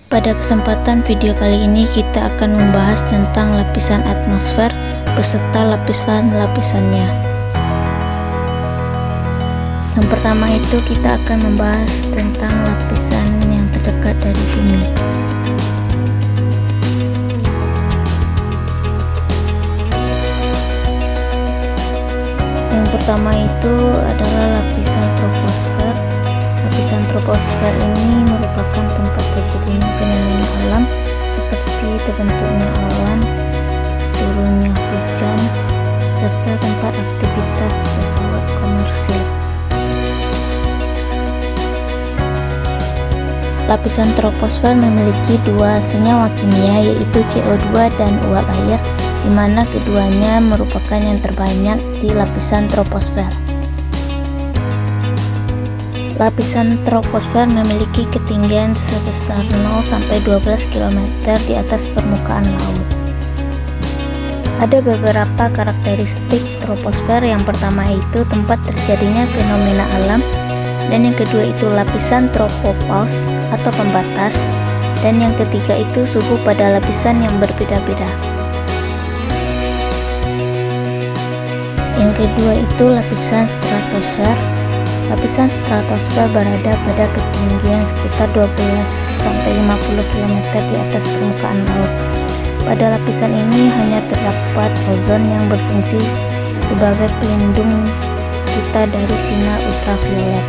Pada kesempatan video kali ini kita akan membahas tentang lapisan atmosfer beserta lapisan-lapisannya. Yang pertama itu kita akan membahas tentang lapisan yang terdekat dari bumi. Yang pertama itu adalah lapisan troposfer. Lapisan troposfer ini merupakan tempat terjadinya fenomena alam seperti terbentuknya awan, turunnya hujan, serta tempat aktivitas pesawat komersil. Lapisan troposfer memiliki dua senyawa kimia, yaitu CO2 dan uap air, di mana keduanya merupakan yang terbanyak di lapisan troposfer. Lapisan troposfer memiliki ketinggian sebesar 0-12 km di atas permukaan laut. Ada beberapa karakteristik troposfer. Yang pertama itu tempat terjadinya fenomena alam, dan yang kedua itu lapisan tropopause atau pembatas, dan yang ketiga itu suhu pada lapisan yang berbeda-beda. Yang kedua itu lapisan stratosfer. Lapisan stratosfer berada pada ketinggian sekitar 12-50 km di atas permukaan laut. Pada lapisan ini hanya terdapat ozon yang berfungsi sebagai pelindung kita dari sinar ultraviolet.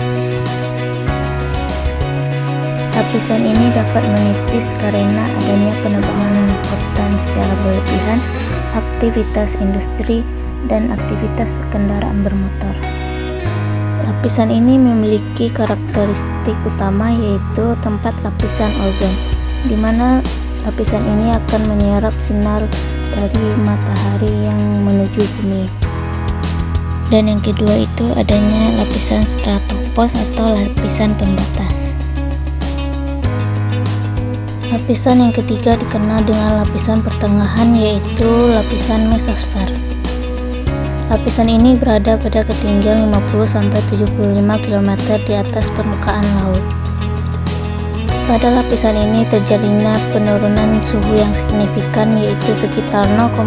Lapisan ini dapat menipis karena adanya penebangan hutan secara berlebihan, aktivitas industri, dan aktivitas kendaraan bermotor. Lapisan ini memiliki karakteristik utama, yaitu tempat lapisan ozon, di mana lapisan ini akan menyerap sinar dari matahari yang menuju bumi. Dan yang kedua itu adanya lapisan stratopause atau lapisan pembatas. Lapisan yang ketiga dikenal dengan lapisan pertengahan, yaitu lapisan mesosfer. Lapisan ini berada pada ketinggian 50-75 km di atas permukaan laut. Pada lapisan ini terjadinya penurunan suhu yang signifikan, yaitu sekitar 0,4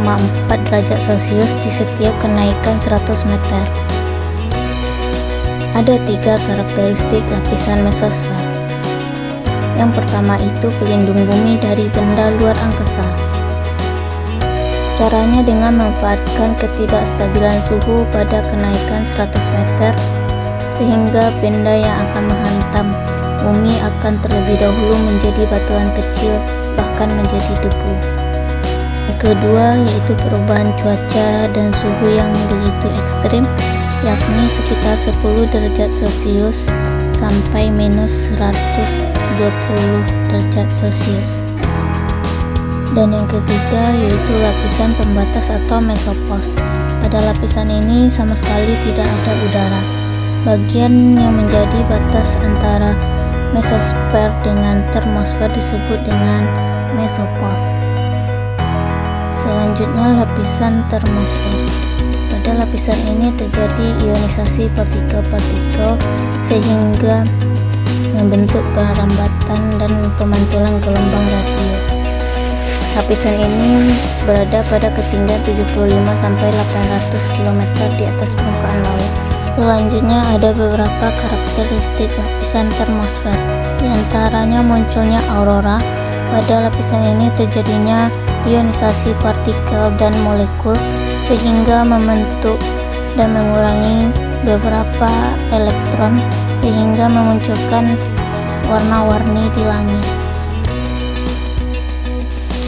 derajat Celcius di setiap kenaikan 100 meter. Ada tiga karakteristik lapisan mesosfer. Yang pertama itu pelindung bumi dari benda luar angkasa. Caranya dengan memanfaatkan ketidakstabilan suhu pada kenaikan 100 meter, sehingga benda yang akan menghantam bumi akan terlebih dahulu menjadi batuan kecil, bahkan menjadi debu. Yang kedua yaitu perubahan cuaca dan suhu yang begitu ekstrim, yakni sekitar 10 derajat Celcius sampai minus 120 derajat Celcius. Dan yang ketiga yaitu lapisan pembatas atau mesopause. Pada lapisan ini sama sekali tidak ada udara. Bagian yang menjadi batas antara mesosfer dengan termosfer disebut dengan mesopause. Selanjutnya lapisan termosfer. Pada lapisan ini terjadi ionisasi partikel-partikel sehingga membentuk perambatan dan pemantulan gelombang radio. Lapisan ini berada pada ketinggian 75-800 km di atas permukaan laut. Selanjutnya ada beberapa karakteristik lapisan termosfer. Di antaranya munculnya aurora. Pada lapisan ini terjadinya ionisasi partikel dan molekul sehingga membentuk dan mengurangi beberapa elektron sehingga memunculkan warna-warni di langit.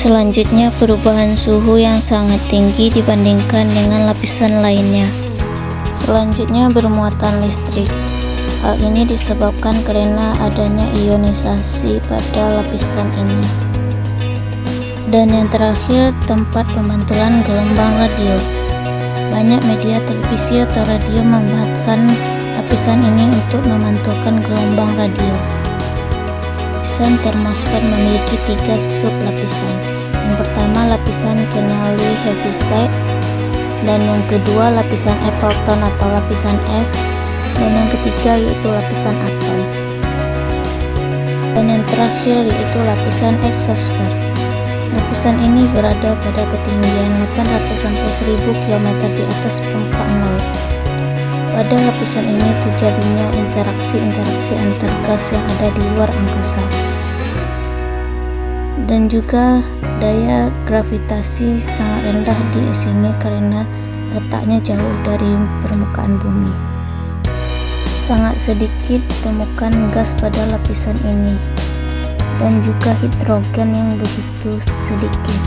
Selanjutnya perubahan suhu yang sangat tinggi dibandingkan dengan lapisan lainnya. Selanjutnya bermuatan listrik. Hal ini disebabkan karena adanya ionisasi pada lapisan ini. Dan yang terakhir tempat pemantulan gelombang radio. Banyak media televisi atau radio memanfaatkan lapisan ini untuk memantulkan gelombang radio. Lapisan termosfer memiliki 3 sublapisan. Yang pertama lapisan Kennelly Heaviside, dan yang kedua lapisan Appleton atau lapisan F, dan yang ketiga yaitu lapisan atom. Dan Dan yang terakhir yaitu lapisan eksosfer. Lapisan ini berada pada ketinggian 800 sampai 1000 km di atas permukaan laut. Pada lapisan ini terjadinya interaksi antar gas yang ada di luar angkasa. Dan juga daya gravitasi sangat rendah di sini karena letaknya jauh dari permukaan bumi. Sangat sedikit ditemukan gas pada lapisan ini, dan juga hidrogen yang begitu sedikit,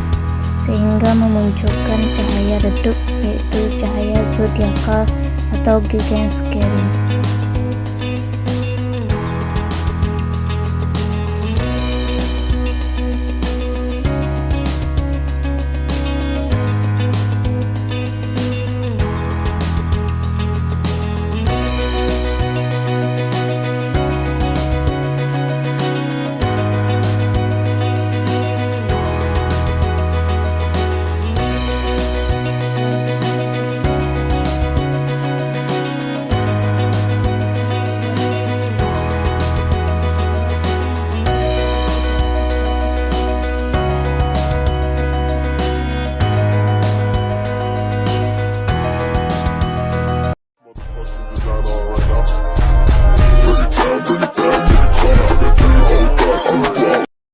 sehingga memunculkan cahaya redup yaitu cahaya zodiakal atau Gaganskyrin.